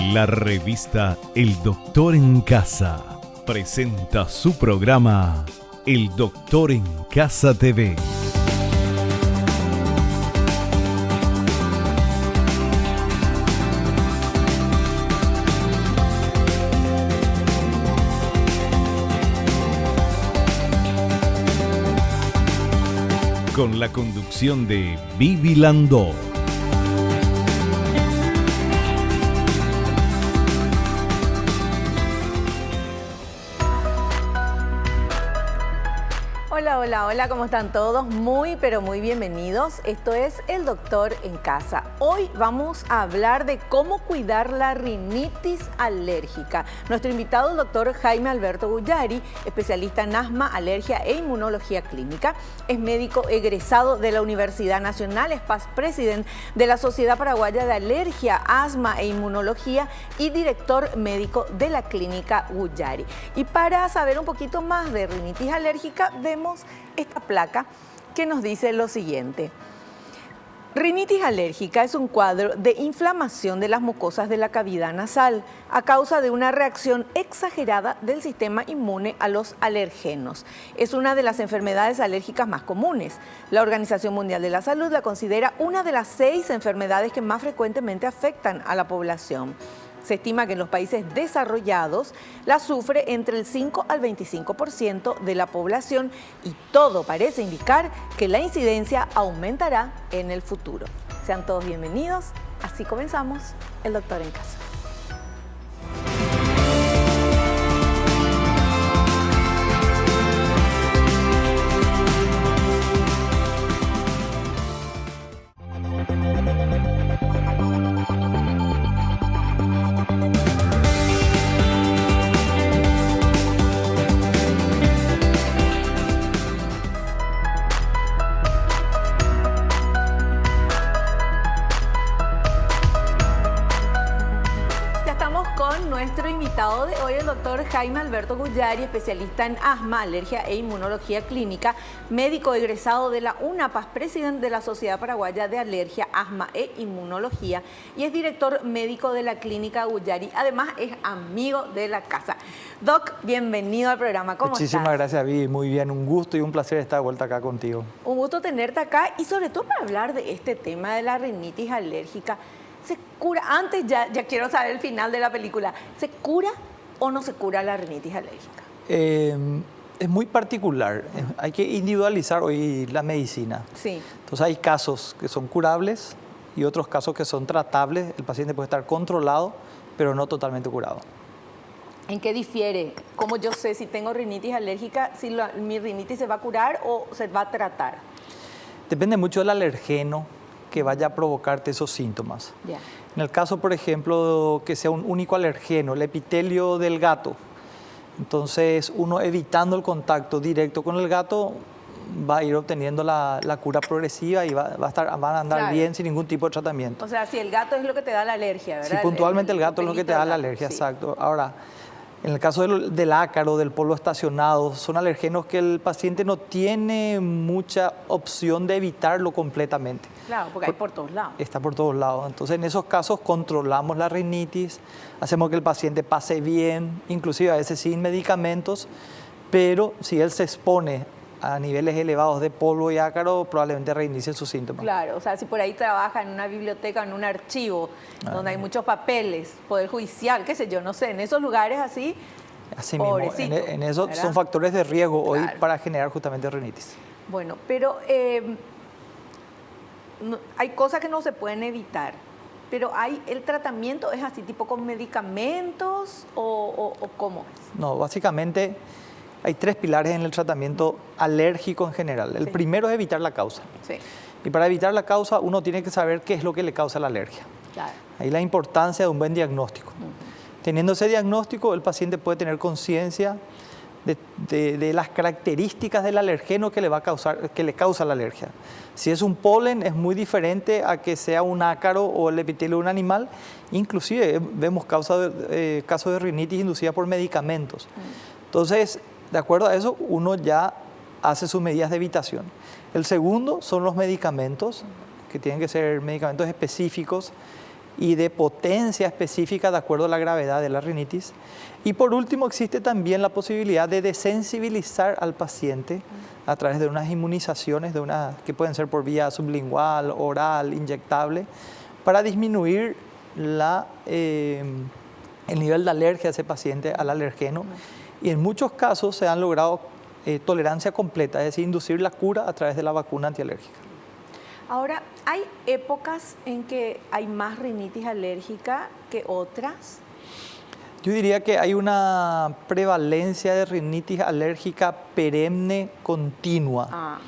La revista El Doctor en Casa presenta su programa El Doctor en Casa TV. Con la conducción de Vivi Landó. Hola, ¿cómo están todos? Muy, pero muy bienvenidos. Esto es El Doctor en Casa. Hoy vamos a hablar de cómo cuidar la rinitis alérgica. Nuestro invitado es el doctor Jaime Alberto Guyari, especialista en asma, alergia e inmunología clínica. Es médico egresado de la Universidad Nacional, es past president de la Sociedad Paraguaya de Alergia, Asma e Inmunología y director médico de la Clínica Guyari. Y para saber un poquito más de rinitis alérgica, vemos esta placa que nos dice lo siguiente. Rinitis alérgica es un cuadro de inflamación de las mucosas de la cavidad nasal a causa de una reacción exagerada del sistema inmune a los alergenos. Es una de las enfermedades alérgicas más comunes. La Organización Mundial de la Salud la considera una de las 6 enfermedades que más frecuentemente afectan a la población. Se estima que en los países desarrollados la sufre entre el 5 al 25% de la población y todo parece indicar que la incidencia aumentará en el futuro. Sean todos bienvenidos. Así comenzamos El Doctor en Casa. De hoy el doctor Jaime Alberto Guyari, especialista en asma, alergia e inmunología clínica, médico egresado de la UNAPAS, presidente de la Sociedad Paraguaya de Alergia, Asma e Inmunología y es director médico de la Clínica Guyari. Además es amigo de la casa. Doc, bienvenido al programa. ¿Cómo estás? Muchísimas gracias, Vivi. Muy bien, un gusto y un placer estar de vuelta acá contigo. Un gusto tenerte acá y sobre todo para hablar de este tema de la rinitis alérgica. ¿Se cura? Antes ya quiero saber el final de la película. ¿Se cura o no se cura la rinitis alérgica? Es muy particular. Hay que individualizar hoy la medicina. Sí. Entonces hay casos que son curables y otros casos que son tratables. El paciente puede estar controlado, pero no totalmente curado. ¿En qué difiere? ¿Cómo yo sé si tengo rinitis alérgica, si mi rinitis se va a curar o se va a tratar? Depende mucho del alergeno que vaya a provocarte esos síntomas. Yeah. En el caso, por ejemplo, que sea un único alergeno, el epitelio del gato, entonces uno evitando el contacto directo con el gato va a ir obteniendo la cura progresiva y van a andar claro, bien sin ningún tipo de tratamiento. O sea, si el gato es lo que te da la alergia, ¿verdad? Sí, puntualmente el gato es lo que te da la alergia, sí. Exacto. Ahora, en el caso del ácaro, del polvo estacionado, son alergenos que el paciente no tiene mucha opción de evitarlo completamente. Claro, porque hay por todos lados. Está por todos lados. Entonces, en esos casos controlamos la rinitis, hacemos que el paciente pase bien, inclusive a veces sin medicamentos, pero si él se expone a niveles elevados de polvo y ácaro, probablemente reinicie sus síntomas. Claro, o sea, si por ahí trabaja en una biblioteca, en un archivo, donde hay muchos papeles, poder judicial, qué sé yo, no sé, en esos lugares así, mismo, en eso ¿verdad? Son factores de riesgo hoy claro. Para generar justamente rinitis. Bueno, pero hay cosas que no se pueden evitar, pero el tratamiento es así, tipo con medicamentos o ¿cómo es? No, básicamente hay 3 pilares en el tratamiento alérgico en general. El primero es evitar la causa. Sí. Y para evitar la causa uno tiene que saber qué es lo que le causa la alergia. Claro. Ahí la importancia de un buen diagnóstico. Teniendo ese diagnóstico, el paciente puede tener conciencia de las características del alergeno que le causa la alergia. Si es un polen, es muy diferente a que sea un ácaro o el epitelio de un animal. Inclusive vemos casos de rinitis inducida por medicamentos. Entonces, de acuerdo a eso, uno ya hace sus medidas de evitación. El segundo son los medicamentos, que tienen que ser medicamentos específicos y de potencia específica de acuerdo a la gravedad de la rinitis. Y por último, existe también la posibilidad de desensibilizar al paciente a través de unas inmunizaciones que pueden ser por vía sublingual, oral, inyectable, para disminuir el nivel de alergia de ese paciente al alergeno. Y en muchos casos se han logrado tolerancia completa, es decir, inducir la cura a través de la vacuna antialérgica. Ahora, ¿hay épocas en que hay más rinitis alérgica que otras? Yo diría que hay una prevalencia de rinitis alérgica perenne continua,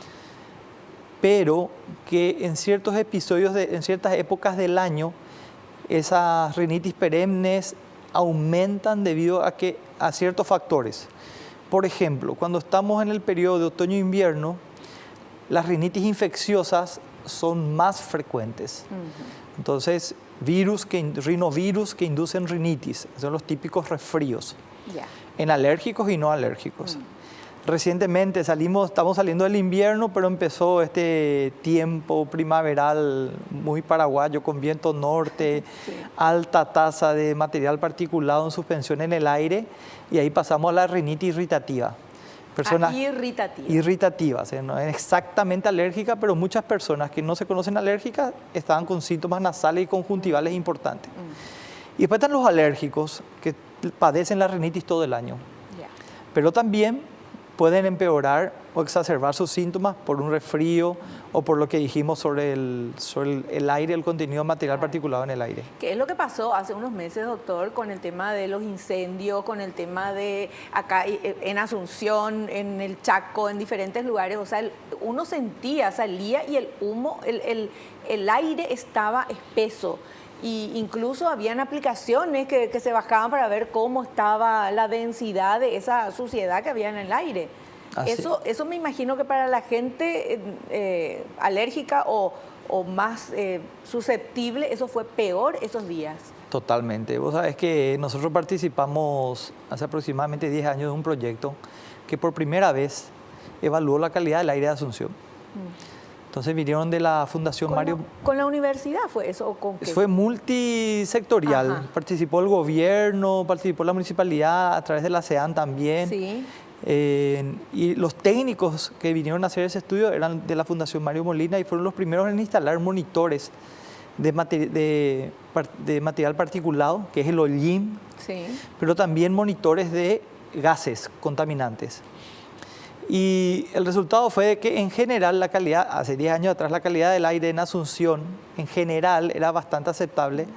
pero que en ciertos episodios, en ciertas épocas del año, esas rinitis perennes aumentan debido a ciertos factores. Por ejemplo, cuando estamos en el periodo de otoño-invierno, las rinitis infecciosas son más frecuentes. Entonces, rinovirus que inducen rinitis, son los típicos resfríos, en alérgicos y no alérgicos. Recientemente estamos saliendo del invierno, pero empezó este tiempo primaveral muy paraguayo con viento norte, alta tasa de material particulado en suspensión en el aire, y ahí pasamos a la rinitis irritativa. Personas irritativas, no es exactamente alérgica, pero muchas personas que no se conocen alérgicas estaban con síntomas nasales y conjuntivales importantes. Y después están los alérgicos que padecen la rinitis todo el año, pero también pueden empeorar o exacerbar sus síntomas por un resfrío o por lo que dijimos sobre el aire, el contenido de material particulado en el aire. ¿Qué es lo que pasó hace unos meses, doctor, con el tema de los incendios, con el tema de acá en Asunción, en el Chaco, en diferentes lugares? O sea, uno salía y el humo, el aire estaba espeso. Y incluso habían aplicaciones que se bajaban para ver cómo estaba la densidad de esa suciedad que había en el aire. Eso me imagino que para la gente alérgica o más susceptible, eso fue peor esos días. Totalmente. Vos sabés que nosotros participamos hace aproximadamente 10 años de un proyecto que por primera vez evaluó la calidad del aire de Asunción. Entonces vinieron de la Fundación Mario... ¿Con la universidad fue eso o con qué? Fue multisectorial. Participó el gobierno, participó la municipalidad, a través de la CEAN también. Sí. Y los técnicos que vinieron a hacer ese estudio eran de la Fundación Mario Molina y fueron los primeros en instalar monitores de material particulado, que es el hollín, pero también monitores de gases contaminantes. Y el resultado fue que en general la calidad, hace 10 años atrás, la calidad del aire en Asunción en general era bastante aceptable.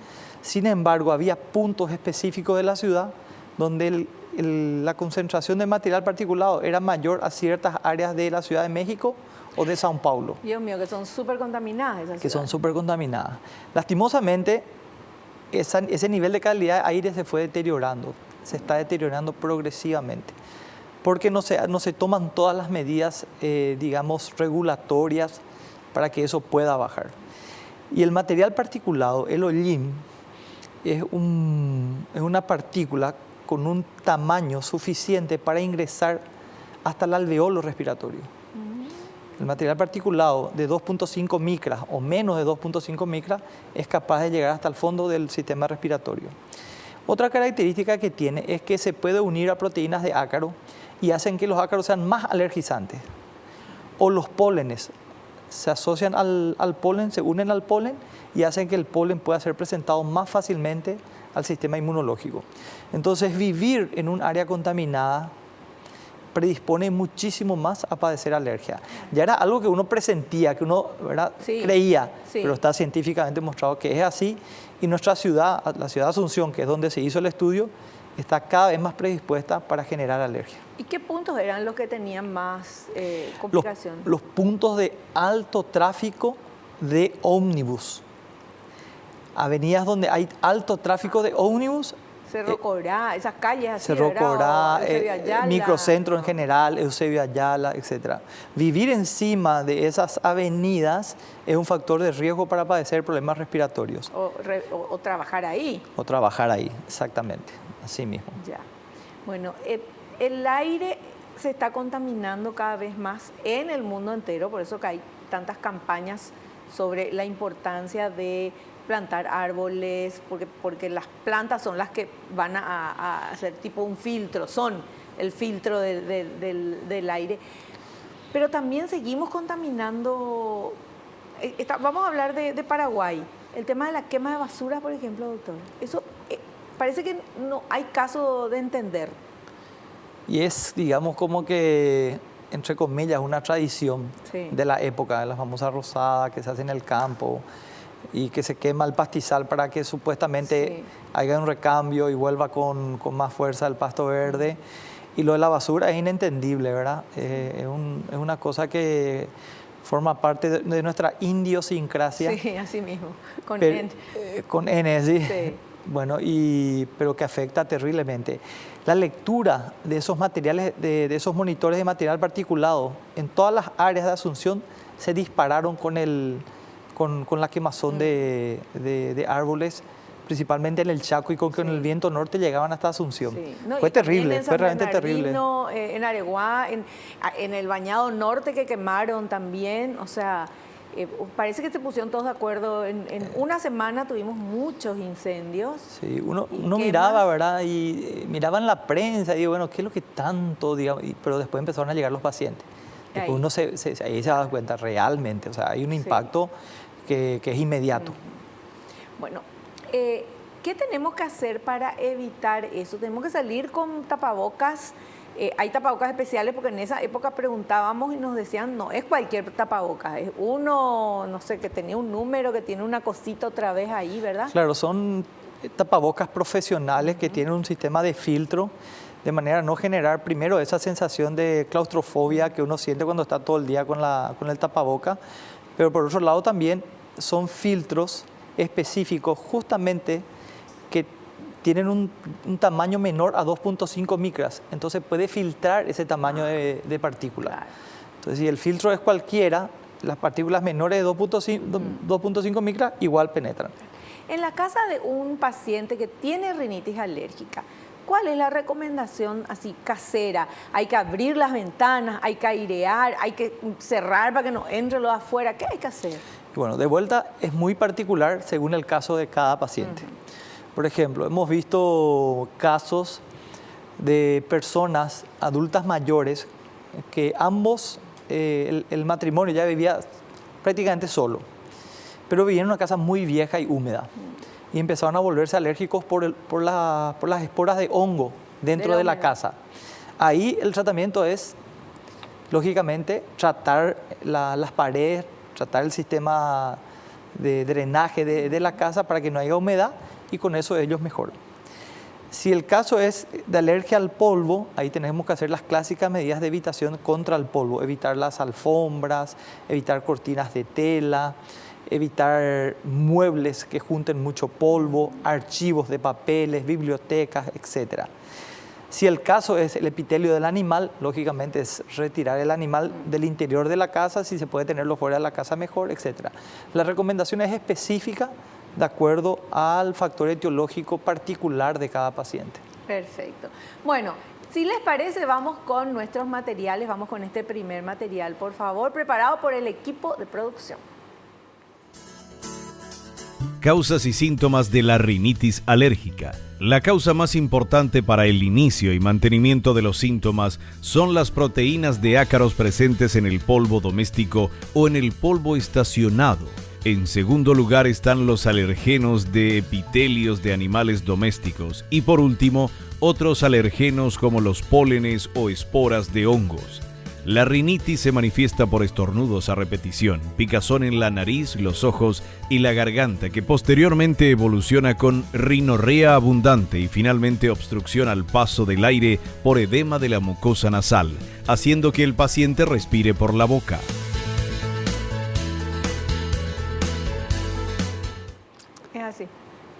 Sin embargo, había puntos específicos de la ciudad donde la concentración de material particulado era mayor a ciertas áreas de la Ciudad de México o de São Paulo. Dios mío, que son súper contaminadas esas ciudades. Que son súper contaminadas. Lastimosamente, ese nivel de calidad de aire se fue deteriorando, se está deteriorando progresivamente, porque no se toman todas las medidas, digamos, regulatorias para que eso pueda bajar. Y el material particulado, el hollín, es una partícula con un tamaño suficiente para ingresar hasta el alveolo respiratorio. El material particulado de 2.5 micras o menos de 2.5 micras es capaz de llegar hasta el fondo del sistema respiratorio. Otra característica que tiene es que se puede unir a proteínas de ácaro y hacen que los ácaros sean más alergizantes. O los pólenes se asocian al polen, se unen al polen y hacen que el polen pueda ser presentado más fácilmente al sistema inmunológico. Entonces, vivir en un área contaminada predispone muchísimo más a padecer alergia. Ya era algo que uno presentía, que uno, ¿verdad?, creía, pero está científicamente demostrado que es así. Y nuestra ciudad, la ciudad de Asunción, que es donde se hizo el estudio, está cada vez más predispuesta para generar alergia. ¿Y qué puntos eran los que tenían más complicación? Los puntos de alto tráfico de ómnibus. Avenidas donde hay alto tráfico de ómnibus. Cerro Corá, esas calles así. Cerro Corá, microcentro en general, Eusebio Ayala, etc. Vivir encima de esas avenidas es un factor de riesgo para padecer problemas respiratorios. O trabajar ahí. O trabajar ahí, exactamente, así mismo. Ya. Bueno, el aire se está contaminando cada vez más en el mundo entero, por eso que hay tantas campañas sobre la importancia de plantar árboles, porque las plantas son las que van a hacer tipo un filtro, son el filtro del aire. Pero también seguimos contaminando. Vamos a hablar de Paraguay. El tema de la quema de basura, por ejemplo, doctor. Eso parece que no hay caso de entender. Y es, digamos, como que, entre comillas, una tradición de la época, de la famosa rosada que se hace en el campo y que se quema el pastizal para que supuestamente haya un recambio y vuelva con más fuerza el pasto verde. Y lo de la basura es inentendible, ¿verdad? Es una cosa que forma parte de nuestra idiosincrasia. Sí, así mismo, con N. Con N, sí. Bueno, pero que afecta terriblemente. La lectura de esos materiales, de esos monitores de material particulado en todas las áreas de Asunción se dispararon con la quemazón de árboles, principalmente en el Chaco, y con el viento norte llegaban hasta Asunción. Sí. No, fue terrible, fue realmente terrible. En Areguá, en el Bañado Norte que quemaron también, o sea, parece que se pusieron todos de acuerdo. En una semana tuvimos muchos incendios. Sí, uno miraba, ¿verdad? Y miraba en la prensa y digo, bueno, ¿qué es lo que tanto? Digamos, pero después empezaron a llegar los pacientes. Después uno ahí se da cuenta realmente, o sea, hay un impacto que es inmediato. Bueno, ¿qué tenemos que hacer para evitar eso? Tenemos que salir con tapabocas. Hay tapabocas especiales porque en esa época preguntábamos y nos decían, no es cualquier tapabocas, es uno, no sé, que tenía un número, que tiene una cosita otra vez ahí, ¿verdad? Claro, son tapabocas profesionales que tienen un sistema de filtro de manera a no generar primero esa sensación de claustrofobia que uno siente cuando está todo el día con el tapaboca, pero por otro lado también son filtros específicos justamente que tienen un tamaño menor a 2.5 micras, entonces puede filtrar ese tamaño de partículas. Claro. Entonces, si el filtro es cualquiera, las partículas menores de 2.5 micras igual penetran. En la casa de un paciente que tiene rinitis alérgica, ¿cuál es la recomendación así casera? ¿Hay que abrir las ventanas? ¿Hay que airear? ¿Hay que cerrar para que no entre lo de afuera? ¿Qué hay que hacer? Bueno, de vuelta es muy particular según el caso de cada paciente. Por ejemplo, hemos visto casos de personas adultas mayores que ambos, el matrimonio ya vivía prácticamente solo, pero vivían en una casa muy vieja y húmeda y empezaron a volverse alérgicos por las esporas de hongo dentro de la casa. Ahí el tratamiento es, lógicamente, tratar las paredes, tratar el sistema de drenaje de la casa para que no haya humedad, y con eso ellos mejoran. Si el caso es de alergia al polvo, ahí tenemos que hacer las clásicas medidas de evitación contra el polvo, evitar las alfombras, evitar cortinas de tela, evitar muebles que junten mucho polvo, archivos de papeles, bibliotecas, etc. Si el caso es el epitelio del animal, lógicamente es retirar el animal del interior de la casa, si se puede tenerlo fuera de la casa mejor, etc. La recomendación es específica de acuerdo al factor etiológico particular de cada paciente. Perfecto. Bueno, si les parece, vamos con nuestros materiales, vamos con este primer material, por favor, preparado por el equipo de producción. Causas y síntomas de la rinitis alérgica. La causa más importante para el inicio y mantenimiento de los síntomas son las proteínas de ácaros presentes en el polvo doméstico o en el polvo estacionado. En segundo lugar están los alergenos de epitelios de animales domésticos y por último, otros alergenos como los pólenes o esporas de hongos. La rinitis se manifiesta por estornudos a repetición, picazón en la nariz, los ojos y la garganta, que posteriormente evoluciona con rinorrea abundante y finalmente obstrucción al paso del aire por edema de la mucosa nasal, haciendo que el paciente respire por la boca. Es así.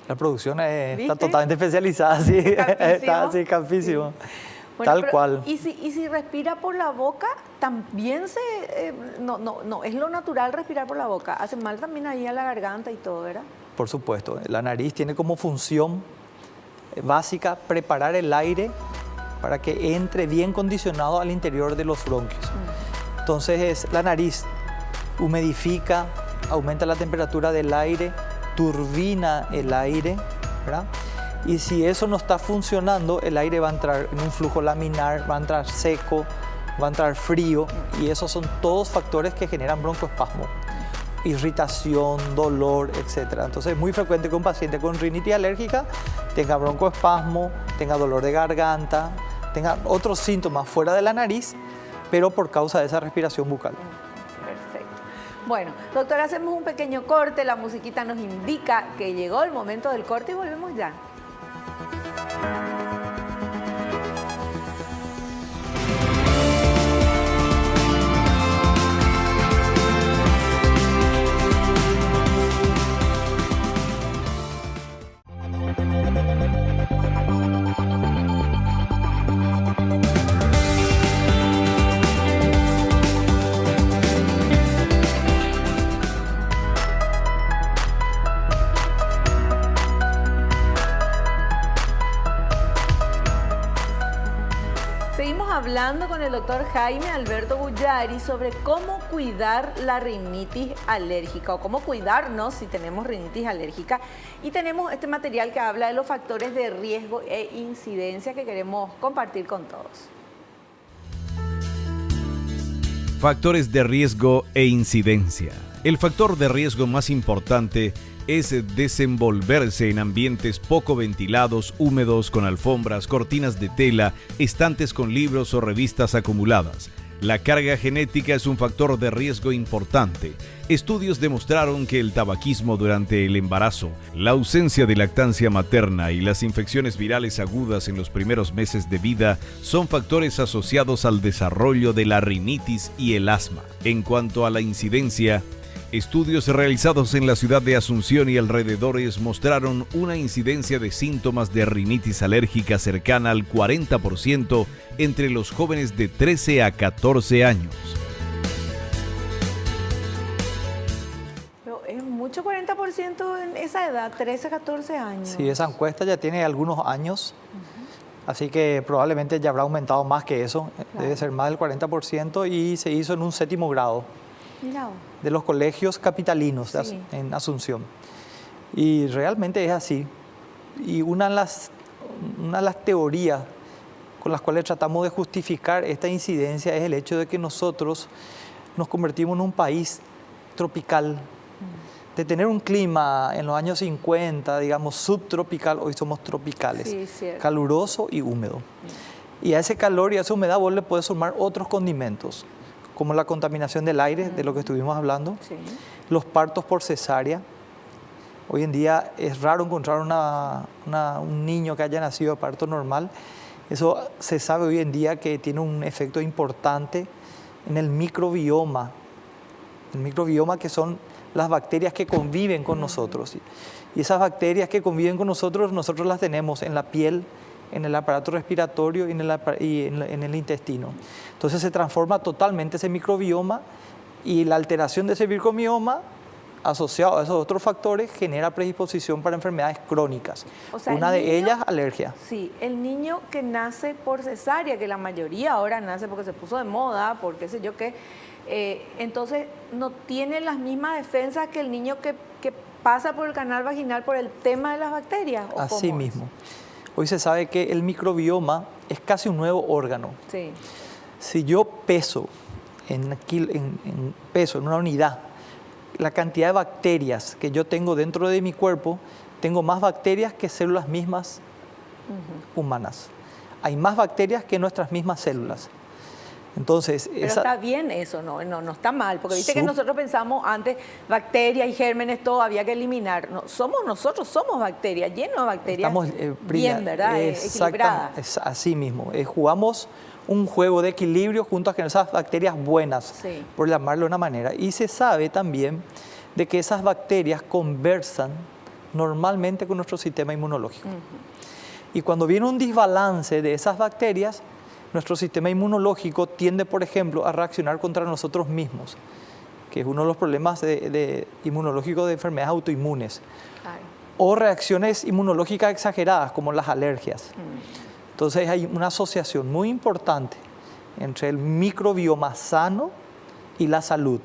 La producción está totalmente especializada, sí, está así, campísimo. Sí. Bueno, tal cual. ¿Y si respira por la boca, también no, es lo natural respirar por la boca? Hace mal también ahí a la garganta y todo, ¿verdad? Por supuesto. La nariz tiene como función básica preparar el aire para que entre bien condicionado al interior de los bronquios. Entonces la nariz humidifica, aumenta la temperatura del aire, turbina el aire, ¿verdad? Y si eso no está funcionando, el aire va a entrar en un flujo laminar, va a entrar seco, va a entrar frío, y esos son todos factores que generan broncoespasmo, irritación, dolor, etc. Entonces es muy frecuente que un paciente con rinitis alérgica tenga broncoespasmo, tenga dolor de garganta, tenga otros síntomas fuera de la nariz, pero por causa de esa respiración bucal. Perfecto. Bueno, doctor, hacemos un pequeño corte, la musiquita nos indica que llegó el momento del corte y volvemos ya. Seguimos hablando con el doctor Jaime Alberto Bullari sobre cómo cuidar la rinitis alérgica o cómo cuidarnos si tenemos rinitis alérgica. Y tenemos este material que habla de los factores de riesgo e incidencia que queremos compartir con todos. Factores de riesgo e incidencia. El factor de riesgo más importante es desenvolverse en ambientes poco ventilados, húmedos, con alfombras, cortinas de tela, estantes con libros o revistas acumuladas. La carga genética es un factor de riesgo importante. Estudios demostraron que el tabaquismo durante el embarazo, la ausencia de lactancia materna y las infecciones virales agudas en los primeros meses de vida son factores asociados al desarrollo de la rinitis y el asma. En cuanto a la incidencia, estudios realizados en la ciudad de Asunción y alrededores mostraron una incidencia de síntomas de rinitis alérgica cercana al 40% entre los jóvenes de 13 a 14 años. Pero es mucho 40% en esa edad, 13 a 14 años. Sí, esa encuesta ya tiene algunos años, así que probablemente ya habrá aumentado más que eso, debe ser más del 40%, y se hizo en un 7º grado. Mira. De los colegios capitalinos Sí. en Asunción. Y realmente es así. Y una de las teorías con las cuales tratamos de justificar esta incidencia es el hecho de que nosotros nos convertimos en un país tropical. De tener un clima en los años 50, digamos, subtropical, hoy somos tropicales. Sí, cierto. Caluroso y húmedo. Y a ese calor y a esa humedad vos le puedes sumar otros condimentos, como la contaminación del aire, de lo que estuvimos hablando, Sí. los partos por cesárea. Hoy en día es raro encontrar un niño que haya nacido de parto normal. Eso se sabe hoy en día que tiene un efecto importante en el microbioma. El microbioma, que son las bacterias que conviven con nosotros. Y esas bacterias que conviven con nosotros las tenemos en la piel, en el aparato respiratorio y en el intestino. Entonces se transforma totalmente ese microbioma, y la alteración de ese microbioma asociado a esos otros factores genera predisposición para enfermedades crónicas. O sea, Una el de niño- ellas, alergia. Sí, el niño que nace por cesárea, que la mayoría ahora nace porque se puso de moda, por qué sé yo qué, entonces no tiene las mismas defensas que el niño que pasa por el canal vaginal por el tema de las bacterias. ¿O Así cómo es? mismo. Hoy se sabe que el microbioma es casi un nuevo órgano. Sí. Si yo peso en una unidad la cantidad de bacterias que yo tengo dentro de mi cuerpo, tengo más bacterias que células mismas humanas. Hay más bacterias que nuestras mismas células. Entonces, Pero está bien eso, no está mal, porque viste que nosotros pensamos antes, bacterias y gérmenes, todo había que eliminar. No, nosotros somos bacterias, llenos de bacterias, estamos bien, ¿verdad? Equilibradas. Es así mismo. Jugamos un juego de equilibrio junto a esas bacterias buenas, Sí. por llamarlo de una manera. Y se sabe también de que esas bacterias conversan normalmente con nuestro sistema inmunológico. Y cuando viene un desbalance de esas bacterias, nuestro sistema inmunológico tiende, por ejemplo, a reaccionar contra nosotros mismos, que es uno de los problemas inmunológicos de enfermedades autoinmunes. Claro. O reacciones inmunológicas exageradas, como las alergias. Entonces hay una asociación muy importante entre el microbioma sano y la salud.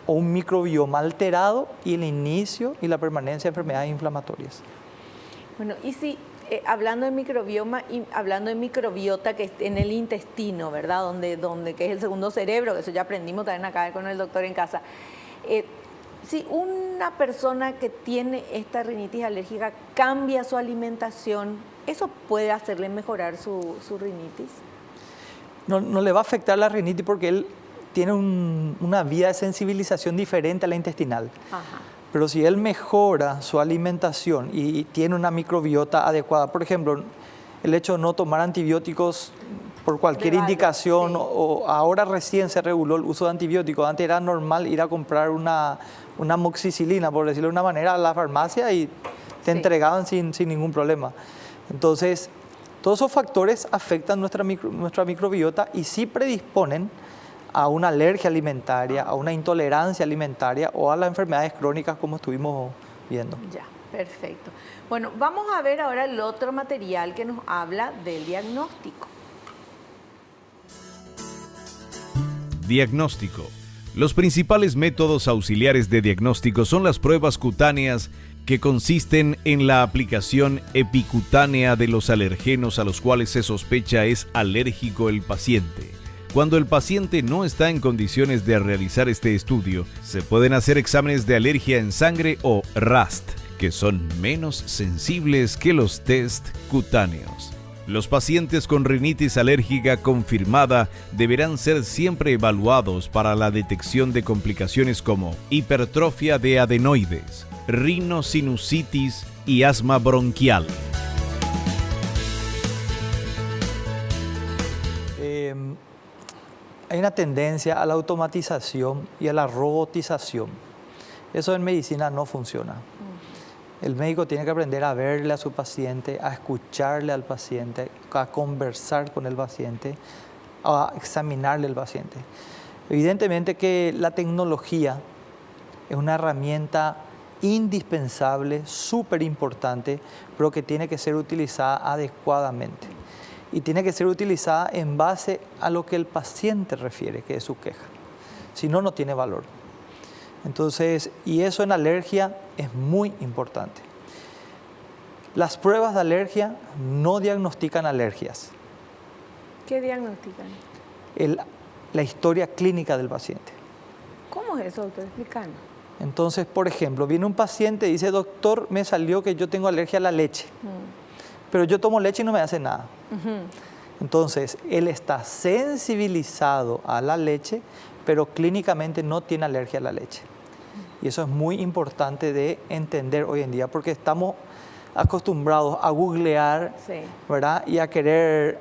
o un microbioma alterado y el inicio y la permanencia de enfermedades inflamatorias. Bueno, y si hablando de microbioma y hablando de microbiota que es en el intestino, ¿verdad? Donde que es el segundo cerebro, que eso ya aprendimos también acá con el doctor en casa. Si una persona que tiene esta rinitis alérgica cambia su alimentación, ¿eso puede hacerle mejorar su rinitis? No le va a afectar la rinitis porque él tiene una vía de sensibilización diferente a la intestinal. Ajá. Pero si él mejora su alimentación y tiene una microbiota adecuada, por ejemplo, el hecho de no tomar antibióticos por cualquier indicación, sí. O ahora recién se reguló el uso de antibióticos. Antes era normal ir a comprar una amoxicilina, por decirlo de una manera, a la farmacia y te entregaban sin ningún problema. Entonces, todos esos factores afectan nuestra microbiota y sí predisponen a una alergia alimentaria, a una intolerancia alimentaria o a las enfermedades crónicas como estuvimos viendo. Ya, perfecto. Bueno, vamos a ver ahora el otro material que nos habla del diagnóstico. Diagnóstico. Los principales métodos auxiliares de diagnóstico son las pruebas cutáneas, que consisten en la aplicación epicutánea de los alergenos a los cuales se sospecha es alérgico el paciente. Cuando el paciente no está en condiciones de realizar este estudio, se pueden hacer exámenes de alergia en sangre o RAST, que son menos sensibles que los test cutáneos. Los pacientes con rinitis alérgica confirmada deberán ser siempre evaluados para la detección de complicaciones como hipertrofia de adenoides, rinosinusitis y asma bronquial. Hay una tendencia a la automatización y a la robotización. Eso en medicina no funciona. El médico tiene que aprender a verle a su paciente, a escucharle al paciente, a conversar con el paciente, a examinarle al paciente. Evidentemente que la tecnología es una herramienta indispensable, súper importante, pero que tiene que ser utilizada adecuadamente. Y tiene que ser utilizada en base a lo que el paciente refiere, que es su queja. Si no, no tiene valor. Entonces, y eso en alergia es muy importante. Las pruebas de alergia no diagnostican alergias. ¿Qué diagnostican? La historia clínica del paciente. ¿Cómo es eso, doctor? Explícanos. Entonces, por ejemplo, viene un paciente y dice, doctor, me salió que yo tengo alergia a la leche. Pero yo tomo leche y no me hace nada. Entonces, él está sensibilizado a la leche, pero clínicamente no tiene alergia a la leche. Y eso es muy importante de entender hoy en día, porque estamos acostumbrados a googlear, ¿verdad? Y a querer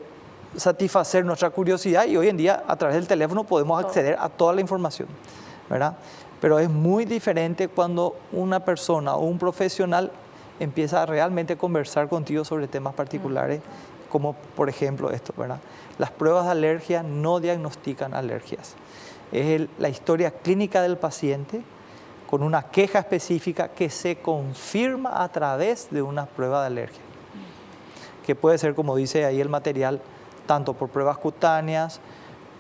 satisfacer nuestra curiosidad, y hoy en día a través del teléfono podemos acceder a toda la información, ¿verdad? Pero es muy diferente cuando una persona o un profesional empieza a realmente conversar contigo sobre temas particulares, como por ejemplo esto, ¿verdad? Las pruebas de alergia no diagnostican alergias. Es la historia clínica del paciente con una queja específica que se confirma a través de una prueba de alergia, que puede ser, como dice ahí el material, tanto por pruebas cutáneas,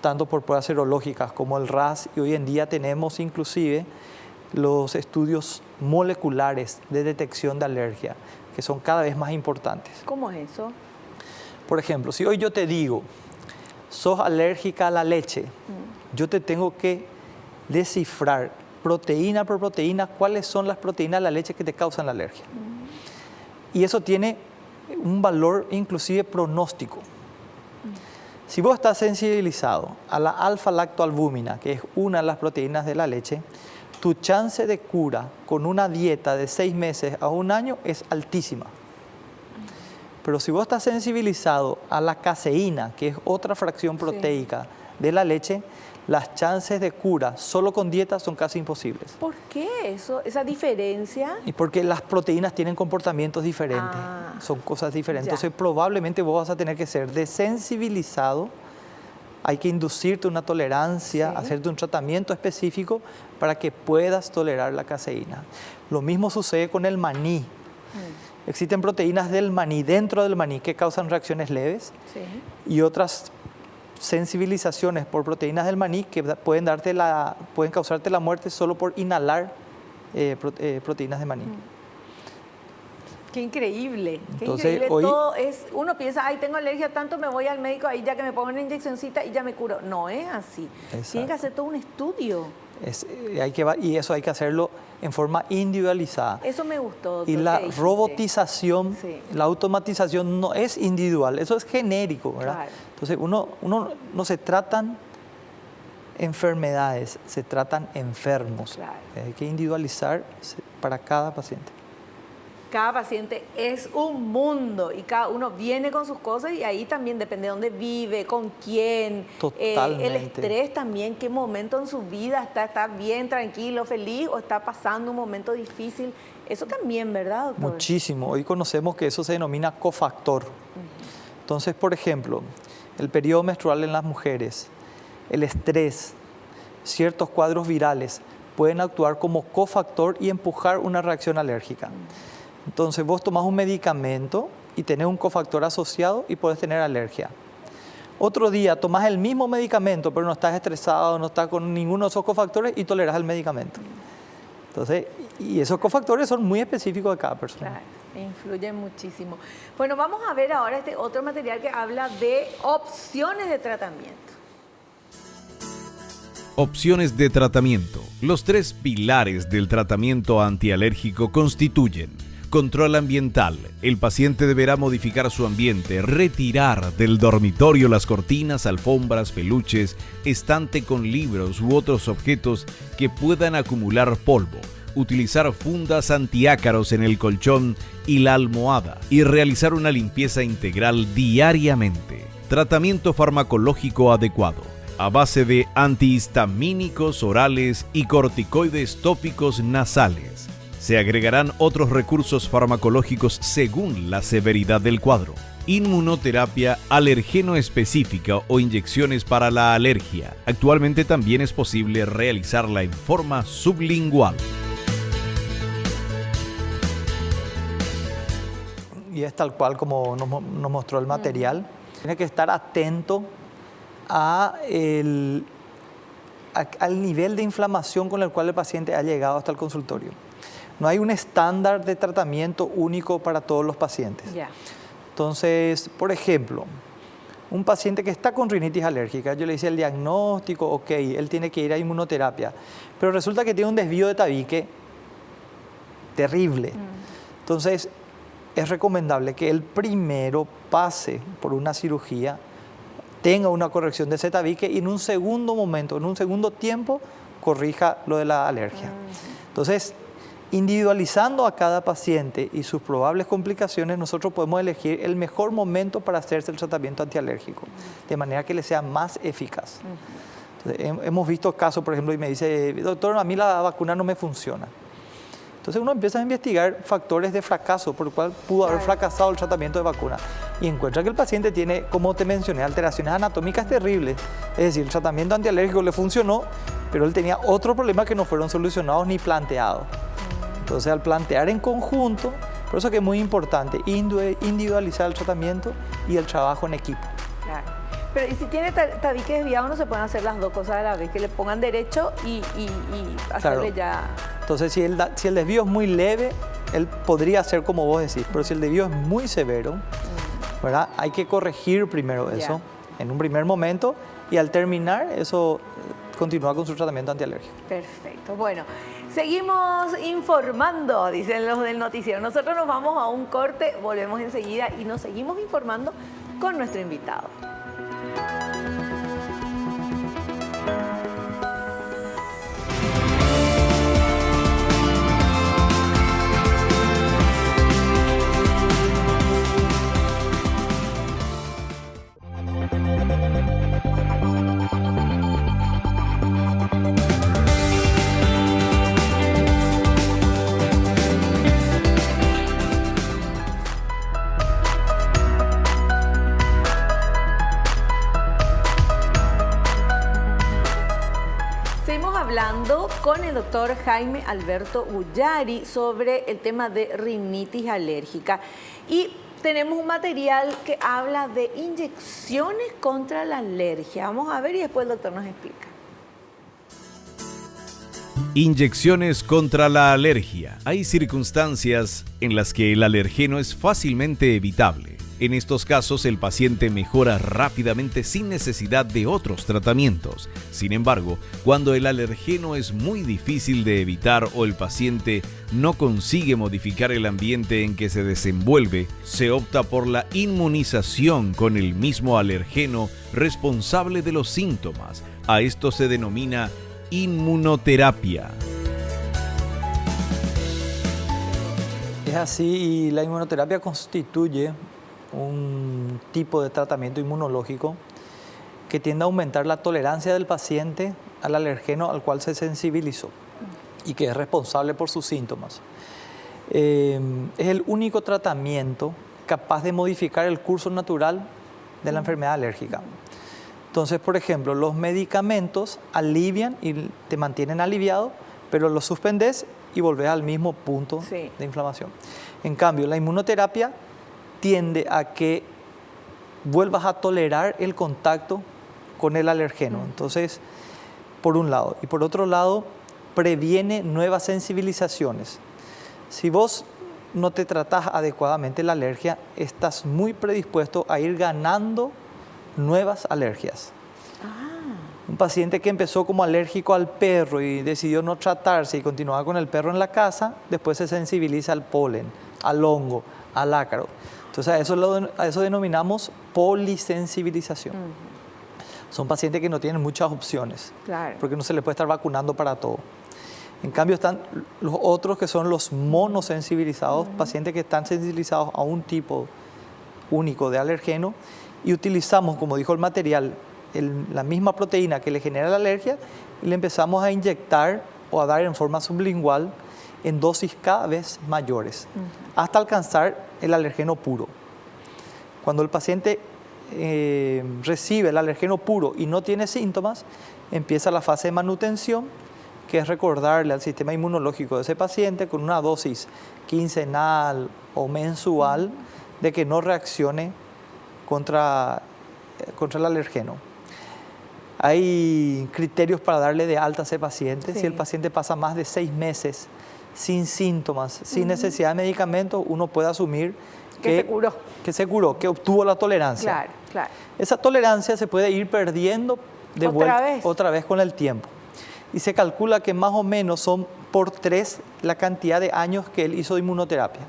tanto por pruebas serológicas como el RAS, y hoy en día tenemos inclusive los estudios moleculares de detección de alergia, que son cada vez más importantes. ¿Cómo es eso? Por ejemplo, si hoy yo te digo, sos alérgica a la leche, yo te tengo que descifrar proteína por proteína cuáles son las proteínas de la leche que te causan la alergia. Y eso tiene un valor inclusive pronóstico. Si vos estás sensibilizado a la alfa-lactoalbúmina, que es una de las proteínas de la leche, tu chance de cura con una dieta de 6 meses a 1 año es altísima. Pero si vos estás sensibilizado a la caseína, que es otra fracción proteica de la leche, las chances de cura solo con dieta son casi imposibles. ¿Por qué esa diferencia? Y porque las proteínas tienen comportamientos diferentes, son cosas diferentes. Entonces probablemente vos vas a tener que ser desensibilizado, hay que inducirte una tolerancia, hacerte un tratamiento específico para que puedas tolerar la caseína. Lo mismo sucede con el maní. Existen proteínas del maní, dentro del maní, que causan reacciones leves y otras sensibilizaciones por proteínas del maní que pueden causarte la muerte solo por inhalar proteínas de maní. Qué increíble, qué Entonces, increíble. hoy, Todo es, uno piensa, ay, tengo alergia tanto, me voy al médico, ahí ya que me pongo una inyeccioncita y ya me curo. No es así. Exacto. Tiene que hacer todo un estudio. Y eso hay que hacerlo en forma individualizada. Eso me gustó. Y la robotización, sí, la automatización no es individual, eso es genérico, ¿verdad? Claro. Entonces, no se tratan enfermedades, se tratan enfermos. Claro. Hay que individualizar para cada paciente. Cada paciente es un mundo y cada uno viene con sus cosas y ahí también depende de dónde vive, con quién. Totalmente. El estrés también, qué momento en su vida está bien, tranquilo, feliz o está pasando un momento difícil. Eso también, ¿verdad, doctor? Muchísimo. Hoy conocemos que eso se denomina cofactor. Entonces, por ejemplo, el periodo menstrual en las mujeres, el estrés, ciertos cuadros virales pueden actuar como cofactor y empujar una reacción alérgica. Entonces vos tomás un medicamento y tenés un cofactor asociado y podés tener alergia. Otro día tomás el mismo medicamento, pero no estás estresado, no estás con ninguno de esos cofactores y tolerás el medicamento. Entonces, y esos cofactores son muy específicos de cada persona. Claro, influyen muchísimo. Bueno, vamos a ver ahora este otro material que habla de opciones de tratamiento. Opciones de tratamiento. Los 3 pilares del tratamiento antialérgico constituyen: control ambiental. El paciente deberá modificar su ambiente, retirar del dormitorio las cortinas, alfombras, peluches, estante con libros u otros objetos que puedan acumular polvo, utilizar fundas antiácaros en el colchón y la almohada y realizar una limpieza integral diariamente. Tratamiento farmacológico adecuado, a base de antihistamínicos orales y corticoides tópicos nasales. Se agregarán otros recursos farmacológicos según la severidad del cuadro. Inmunoterapia alergeno específica o inyecciones para la alergia. Actualmente también es posible realizarla en forma sublingual. Y es tal cual como nos mostró el material. Tiene que estar atento al nivel de inflamación con el cual el paciente ha llegado hasta el consultorio. No hay un estándar de tratamiento único para todos los pacientes. Ya. Entonces, por ejemplo, un paciente que está con rinitis alérgica, yo le hice el diagnóstico, ok, él tiene que ir a inmunoterapia, pero resulta que tiene un desvío de tabique terrible. Entonces, es recomendable que él primero pase por una cirugía, tenga una corrección de ese tabique y en un segundo momento, en un segundo tiempo, corrija lo de la alergia. Entonces, individualizando a cada paciente y sus probables complicaciones, nosotros podemos elegir el mejor momento para hacerse el tratamiento antialérgico, de manera que le sea más eficaz. Entonces, hemos visto casos, por ejemplo, y me dice, doctor, a mí la vacuna no me funciona. Entonces uno empieza a investigar factores de fracaso por el cual pudo haber fracasado el tratamiento de vacuna y encuentra que el paciente tiene, como te mencioné, alteraciones anatómicas terribles. Es decir, el tratamiento antialérgico le funcionó, pero él tenía otro problema que no fueron solucionados ni planteados. Entonces, al plantear en conjunto, por eso que es muy importante individualizar el tratamiento y el trabajo en equipo. Claro. Pero ¿y si tiene tabique desviado, no se pueden hacer las dos cosas a la vez? Que le pongan derecho y hacerle ya... Entonces, si el desvío es muy leve, él podría hacer como vos decís, pero si el desvío es muy severo, ¿verdad? Hay que corregir primero eso en un primer momento y al terminar eso continúa con su tratamiento antialérgico. Perfecto. Bueno, seguimos informando, dicen los del noticiero. Nosotros nos vamos a un corte, volvemos enseguida y nos seguimos informando con nuestro invitado. Con el doctor Jaime Alberto Ullari sobre el tema de rinitis alérgica. Y tenemos un material que habla de inyecciones contra la alergia. Vamos a ver y después el doctor nos explica. Inyecciones contra la alergia. Hay circunstancias en las que el alergeno es fácilmente evitable. En estos casos, el paciente mejora rápidamente sin necesidad de otros tratamientos. Sin embargo, cuando el alergeno es muy difícil de evitar o el paciente no consigue modificar el ambiente en que se desenvuelve, se opta por la inmunización con el mismo alergeno responsable de los síntomas. A esto se denomina inmunoterapia. Es así, y la inmunoterapia constituye un tipo de tratamiento inmunológico que tiende a aumentar la tolerancia del paciente al alergeno al cual se sensibilizó y que es responsable por sus síntomas. Es el único tratamiento capaz de modificar el curso natural de la enfermedad alérgica. Entonces, por ejemplo, los medicamentos alivian y te mantienen aliviado, pero los suspendes y volvés al mismo punto de inflamación. En cambio, la inmunoterapia tiende a que vuelvas a tolerar el contacto con el alergeno. Entonces, por un lado. Y por otro lado, previene nuevas sensibilizaciones. Si vos no te tratás adecuadamente la alergia, estás muy predispuesto a ir ganando nuevas alergias. Un paciente que empezó como alérgico al perro y decidió no tratarse y continuaba con el perro en la casa, después se sensibiliza al polen, al hongo, al ácaro. Entonces a eso denominamos polisensibilización. Son pacientes que no tienen muchas opciones, porque no se les puede estar vacunando para todo. En cambio están los otros que son los monosensibilizados, pacientes que están sensibilizados a un tipo único de alergeno, y utilizamos, como dijo el material, la misma proteína que le genera la alergia y le empezamos a inyectar o a dar en forma sublingual en dosis cada vez mayores, hasta alcanzar el alergeno puro. Cuando el paciente recibe el alergeno puro y no tiene síntomas, empieza la fase de manutención, que es recordarle al sistema inmunológico de ese paciente con una dosis quincenal o mensual de que no reaccione contra el alergeno. Hay criterios para darle de alta a ese paciente. Si el paciente pasa más de 6 meses sin síntomas, sin necesidad de medicamentos, uno puede asumir que se curó, que obtuvo la tolerancia. Claro. Esa tolerancia se puede ir perdiendo otra vez con el tiempo. Y se calcula que más o menos son por 3 la cantidad de años que él hizo de inmunoterapia.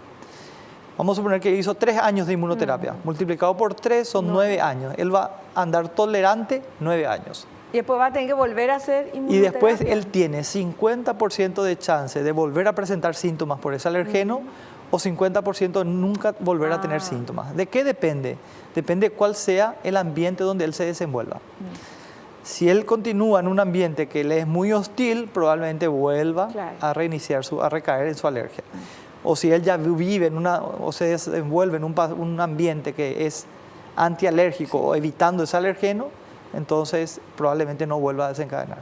Vamos a suponer que hizo 3 años de inmunoterapia. Multiplicado por 3 son 9 años. Él va a andar tolerante 9 años. Y después va a tener que volver a hacer inmunoterapia. Y después él tiene 50% de chance de volver a presentar síntomas por ese alergeno o 50% de nunca volver a tener síntomas. ¿De qué depende? Depende cuál sea el ambiente donde él se desenvuelva. Si él continúa en un ambiente que le es muy hostil, probablemente vuelva a recaer en su alergia. O si él ya vive o se desenvuelve en un ambiente que es antialérgico o evitando ese alergeno, entonces probablemente no vuelva a desencadenar.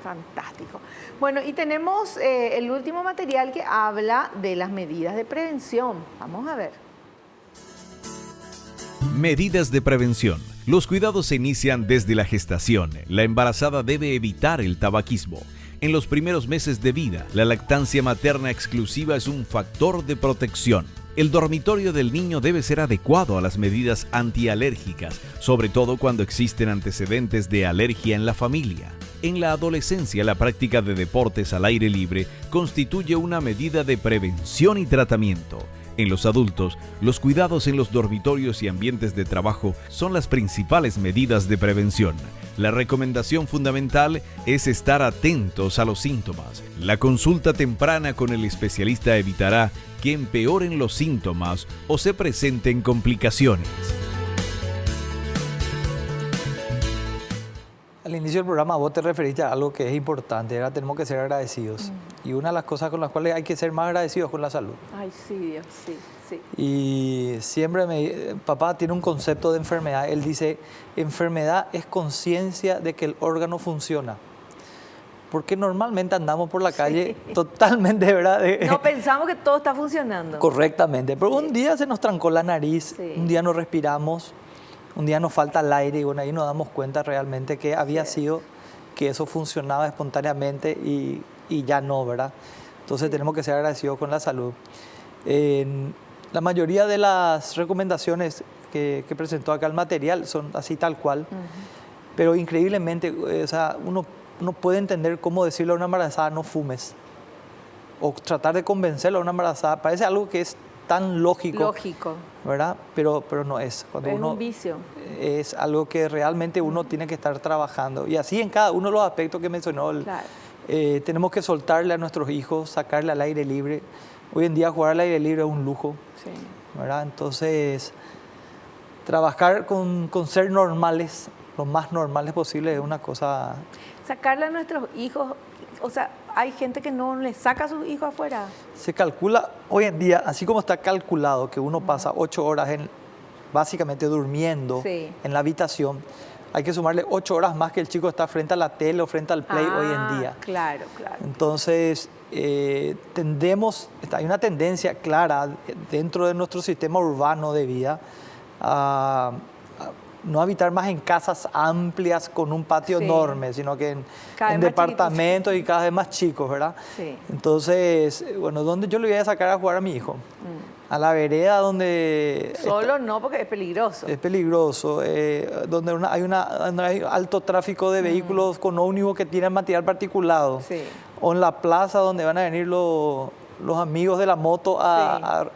Fantástico. Bueno, y tenemos el último material que habla de las medidas de prevención. Vamos a ver. Medidas de prevención. Los cuidados se inician desde la gestación. La embarazada debe evitar el tabaquismo. En los primeros meses de vida, la lactancia materna exclusiva es un factor de protección. El dormitorio del niño debe ser adecuado a las medidas antialérgicas, sobre todo cuando existen antecedentes de alergia en la familia. En la adolescencia, la práctica de deportes al aire libre constituye una medida de prevención y tratamiento. En los adultos, los cuidados en los dormitorios y ambientes de trabajo son las principales medidas de prevención. La recomendación fundamental es estar atentos a los síntomas. La consulta temprana con el especialista evitará que empeoren los síntomas o se presenten complicaciones. Al inicio del programa vos te referiste a algo que es importante, tenemos que ser agradecidos. Y una de las cosas con las cuales hay que ser más agradecidos es con la salud. Ay, sí, Dios, sí. Y siempre papá tiene un concepto de enfermedad. Él dice, enfermedad es conciencia de que el órgano funciona. Porque normalmente andamos por la calle totalmente, ¿verdad? No pensamos que todo está funcionando. Correctamente, pero un día se nos trancó la nariz, Sí. un día no respiramos, un día nos falta el aire y bueno, ahí nos damos cuenta realmente que había sido que eso funcionaba espontáneamente y ya no, ¿verdad? Entonces tenemos que ser agradecidos con la salud. La mayoría de las recomendaciones que presentó acá el material son así tal cual, pero increíblemente, o sea, uno puede entender cómo decirle a una embarazada no fumes o tratar de convencerla a una embarazada. Parece algo que es tan lógico, ¿verdad? Pero no es. Cuando Es uno, un vicio. Es algo que realmente uno tiene que estar trabajando. Y así en cada uno de los aspectos que mencionó. Claro. Tenemos que soltarle a nuestros hijos, sacarle al aire libre. Hoy en día jugar al aire libre es un lujo, Sí. ¿verdad? Entonces, trabajar con ser normales, lo más normales posible, es una cosa... Sacarle a nuestros hijos, o sea, hay gente que no le saca a sus hijos afuera. Se calcula hoy en día, así como está calculado que uno pasa 8 horas básicamente durmiendo Sí. en la habitación, hay que sumarle 8 horas más que el chico está frente a la tele o frente al play hoy en día. Claro, claro. Entonces, hay una tendencia clara dentro de nuestro sistema urbano de vida a no habitar más en casas amplias con un patio Sí. enorme, sino que Cada en vez más departamentos y cada vez más chicos, ¿verdad? Sí. Entonces, bueno, ¿dónde yo le voy a sacar a jugar a mi hijo? A la vereda donde... Solo no, porque es peligroso. Es peligroso, donde hay alto tráfico de vehículos con ómnibus que tienen material particulado. Sí. O en la plaza donde van a venir los amigos de la moto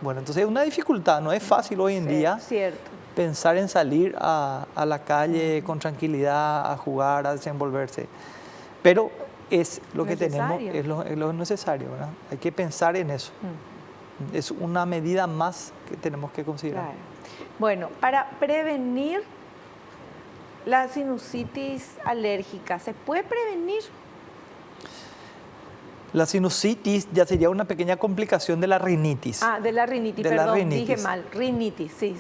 bueno, entonces es una dificultad, no es fácil hoy en día Cierto. pensar en salir a la calle con tranquilidad, a jugar, a desenvolverse. Pero es lo que tenemos, Necesario. es lo necesario, ¿verdad? Hay que pensar en eso. Es una medida más que tenemos que considerar. Claro. Bueno, para prevenir la sinusitis alérgica, ¿se puede prevenir? La sinusitis ya sería una pequeña complicación de la rinitis. Ah, de la rinitis, De la perdón, rinitis. dije mal. Rinitis, sí.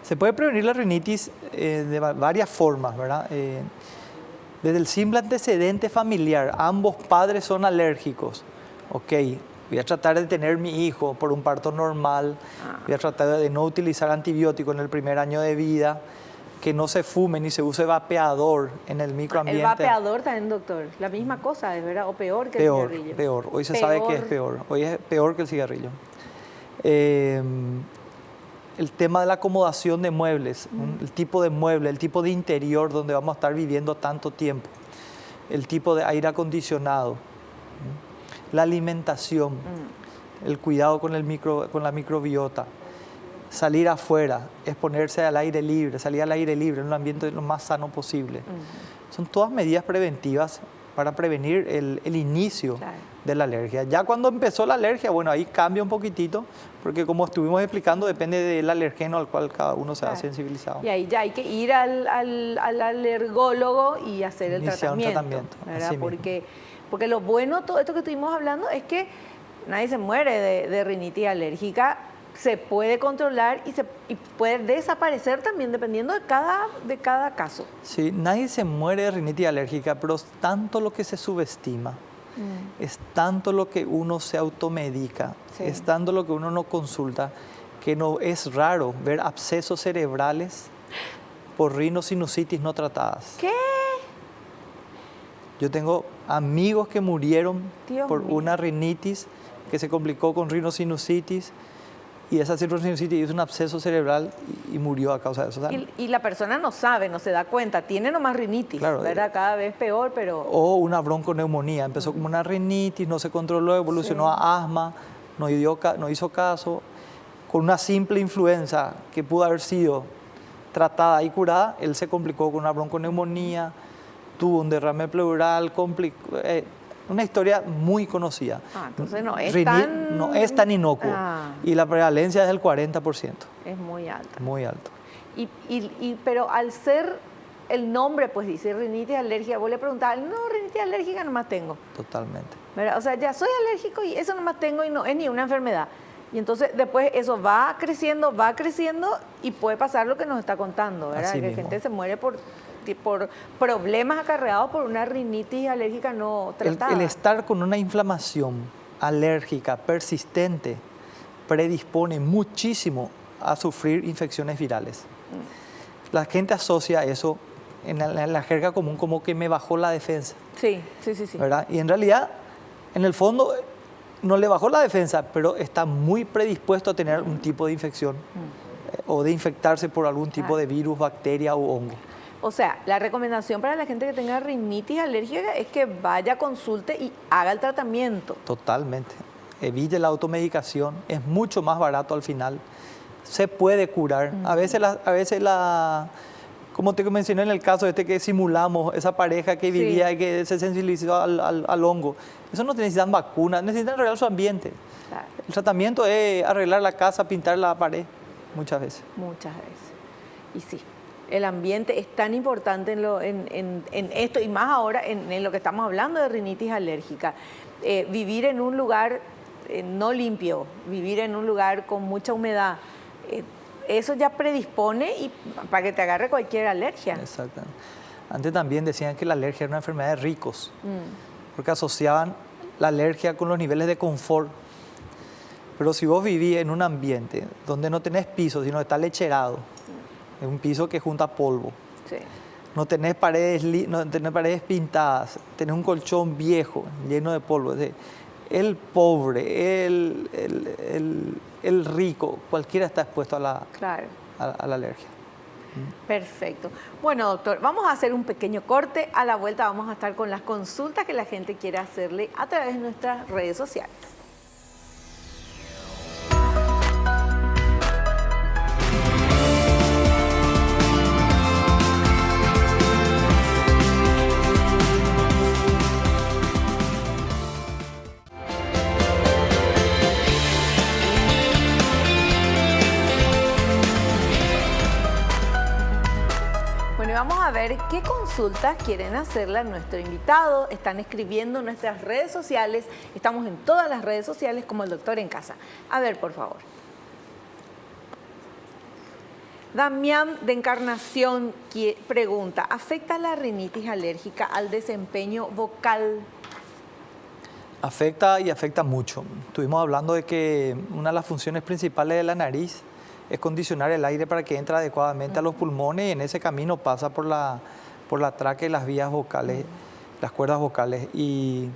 Se puede prevenir la rinitis de varias formas, ¿verdad? Desde el simple antecedente familiar, ambos padres son alérgicos. Ok, voy a tratar de tener mi hijo por un parto normal, voy a tratar de no utilizar antibióticos en el primer año de vida, que no se fume ni se use vapeador en el microambiente. El vapeador también, doctor, la misma cosa, ¿es verdad? ¿O peor que el cigarrillo? Peor. Hoy se sabe que es peor. Hoy es peor que el cigarrillo. El tema de la acomodación de muebles, el tipo de mueble, el tipo de interior donde vamos a estar viviendo tanto tiempo, el tipo de aire acondicionado, la alimentación, el cuidado con la microbiota, salir afuera, exponerse al aire libre, salir al aire libre en un ambiente lo más sano posible. Son todas medidas preventivas para prevenir el inicio de la alergia. Ya cuando empezó la alergia, bueno, ahí cambia un poquitito, porque como estuvimos explicando, depende del alergeno al cual cada uno se ha sensibilizado. Y ahí ya hay que ir al alergólogo y hacer el Iniciar un tratamiento, ¿verdad? así mismo. Porque lo bueno, todo esto que estuvimos hablando, es que nadie se muere de rinitis alérgica, se puede controlar y puede desaparecer también dependiendo de cada caso. Sí, nadie se muere de rinitis alérgica, pero es tanto lo que se subestima, es tanto lo que uno se automedica, es tanto lo que uno no consulta, que no es raro ver abscesos cerebrales por rinosinusitis no tratadas. ¿Qué? Yo tengo amigos que murieron por mío. una rinitis que se complicó con rinosinusitis, y esa rhinosinusitis hizo un absceso cerebral y murió a causa de eso. Y la persona no sabe, no se da cuenta, tiene nomás rinitis, Claro, ¿verdad? Cada vez peor, pero... O una bronconeumonía, empezó como una rinitis, no se controló, evolucionó a asma, no hizo caso. Con una simple influenza que pudo haber sido tratada y curada, él se complicó con una bronconeumonía, tuvo un derrame pleural, una historia muy conocida. Entonces no es tan inocuo. Y la prevalencia es del 40%. Es muy alta. Muy alto. Pero al ser el nombre, pues dice rinitis alérgica, vos le preguntás, no, rinitis alérgica nomás tengo. Totalmente. ¿Verdad? O sea, ya soy alérgico y eso nomás tengo y no es ni una enfermedad. Y entonces después eso va creciendo y puede pasar lo que nos está contando, ¿verdad? Así Que mismo. gente se muere por problemas acarreados por una rinitis alérgica no tratada. El estar con una inflamación alérgica persistente predispone muchísimo a sufrir infecciones virales. La gente asocia eso en la jerga común como que me bajó la defensa, Sí. ¿verdad? Y en realidad, en el fondo, no le bajó la defensa, pero está muy predispuesto a tener un tipo de infección o de infectarse por algún tipo de virus, bacteria o hongo. O sea, la recomendación para la gente que tenga rinitis alérgica es que vaya, consulte y haga el tratamiento. Totalmente. Evite la automedicación, es mucho más barato al final. Se puede curar. A veces como te mencioné en el caso que simulamos, esa pareja que vivía y que se sensibilizó al hongo, eso no necesitan vacunas, necesitan arreglar su ambiente. Claro. El tratamiento es arreglar la casa, pintar la pared, muchas veces. Muchas veces. Y sí, el ambiente es tan importante en esto y más ahora en lo que estamos hablando de rinitis alérgica. Vivir en un lugar no limpio, vivir en un lugar con mucha humedad, eso ya predispone y para que te agarre cualquier alergia. Exactamente. Antes también decían que la alergia era una enfermedad de ricos, porque asociaban la alergia con los niveles de confort. Pero si vos vivís en un ambiente donde no tenés piso, sino está lecherado, es un piso que junta polvo, Sí. no tenés paredes pintadas, tenés un colchón viejo lleno de polvo. Es decir, el pobre, el rico, cualquiera está expuesto a la alergia. Perfecto. Bueno, doctor, vamos a hacer un pequeño corte. A la vuelta vamos a estar con las consultas que la gente quiere hacerle a través de nuestras redes sociales. Vamos a ver qué consultas quieren hacerle a nuestro invitado. Están escribiendo en nuestras redes sociales. Estamos en todas las redes sociales como el doctor en casa. A ver, por favor. Damián de Encarnación pregunta, ¿afecta la rinitis alérgica al desempeño vocal? Afecta y afecta mucho. Estuvimos hablando de que una de las funciones principales de la nariz es condicionar el aire para que entre adecuadamente a los pulmones y en ese camino pasa por la tráquea y las vías vocales, las cuerdas vocales. Y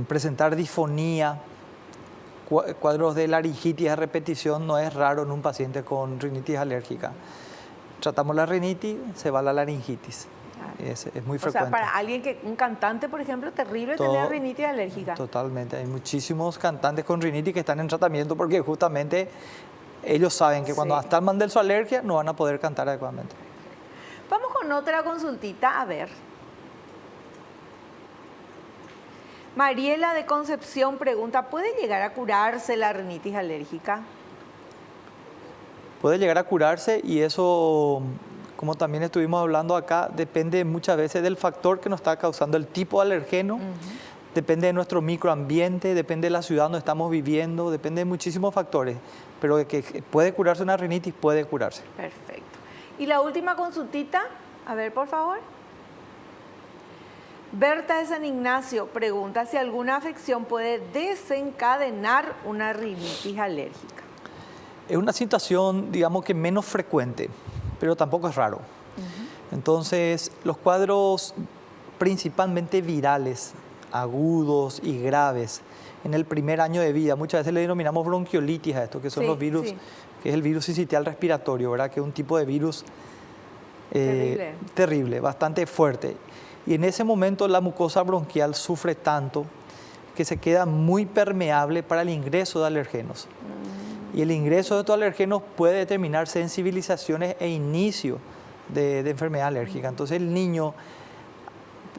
presentar disfonía, cuadros de laringitis a repetición no es raro en un paciente con rinitis alérgica. Tratamos la rinitis, se va la laringitis. Es muy frecuente. O sea, para un cantante, por ejemplo, terrible tener rinitis alérgica. Totalmente. Hay muchísimos cantantes con rinitis que están en tratamiento porque justamente ellos saben que cuando están mal de su alergia no van a poder cantar adecuadamente. Vamos con otra consultita, a ver. Mariela de Concepción pregunta, ¿puede llegar a curarse la rinitis alérgica? Puede llegar a curarse y eso, como también estuvimos hablando acá, depende muchas veces del factor que nos está causando el tipo de alergeno. Depende de nuestro microambiente, depende de la ciudad donde estamos viviendo, depende de muchísimos factores. Pero de que puede curarse una rinitis, puede curarse. Perfecto. Y la última consultita, a ver, por favor. Berta de San Ignacio pregunta si alguna afección puede desencadenar una rinitis alérgica. Es una situación, digamos que menos frecuente, pero tampoco es raro. Entonces, los cuadros principalmente virales, agudos y graves, en el primer año de vida, muchas veces le denominamos bronquiolitis a esto, que son los virus, que es el virus sincitial respiratorio, ¿verdad? Que es un tipo de virus terrible, bastante fuerte. Y en ese momento la mucosa bronquial sufre tanto que se queda muy permeable para el ingreso de alergenos. Y el ingreso de estos alergenos puede determinar sensibilizaciones e inicio de enfermedad alérgica. Entonces el niño,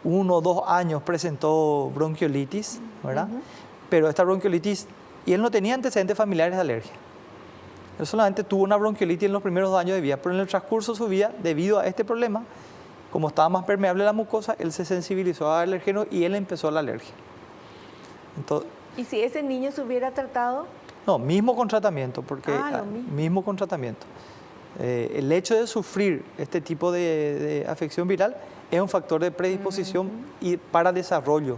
1 o 2 años, presentó bronquiolitis, ¿verdad? Pero esta bronquiolitis, y él no tenía antecedentes familiares de alergia. Él solamente tuvo una bronquiolitis en los primeros 2 años de vida, pero en el transcurso de su vida, debido a este problema, como estaba más permeable la mucosa, él se sensibilizó a alergenos y él empezó la alergia. Entonces, ¿y si ese niño se hubiera tratado? No, mismo con tratamiento, porque lo mismo con tratamiento. El hecho de sufrir este tipo de afección viral es un factor de predisposición y para desarrollo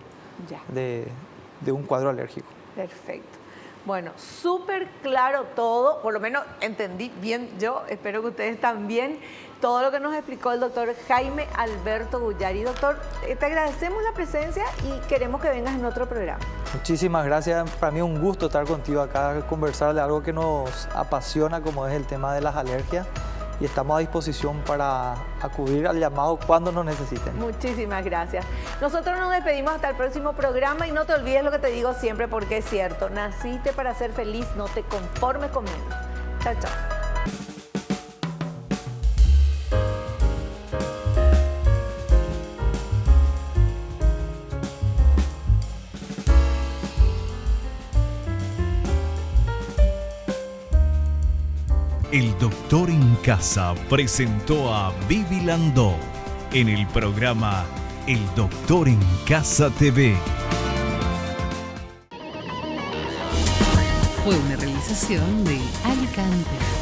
de un cuadro alérgico. Perfecto. Bueno, súper claro todo, por lo menos entendí bien yo, espero que ustedes también, todo lo que nos explicó el doctor Jaime Alberto Bullari. Doctor, te agradecemos la presencia y queremos que vengas en otro programa. Muchísimas gracias, para mí es un gusto estar contigo acá, conversar de algo que nos apasiona como es el tema de las alergias y estamos a disposición para acudir al llamado cuando nos necesiten. Muchísimas gracias. Nosotros nos despedimos hasta el próximo programa y no te olvides lo que te digo siempre porque es cierto, naciste para ser feliz, no te conformes con menos. Chao, chao. El Doctor en Casa presentó a Vivi Landó en el programa El Doctor en Casa TV. Fue una realización de Alicante.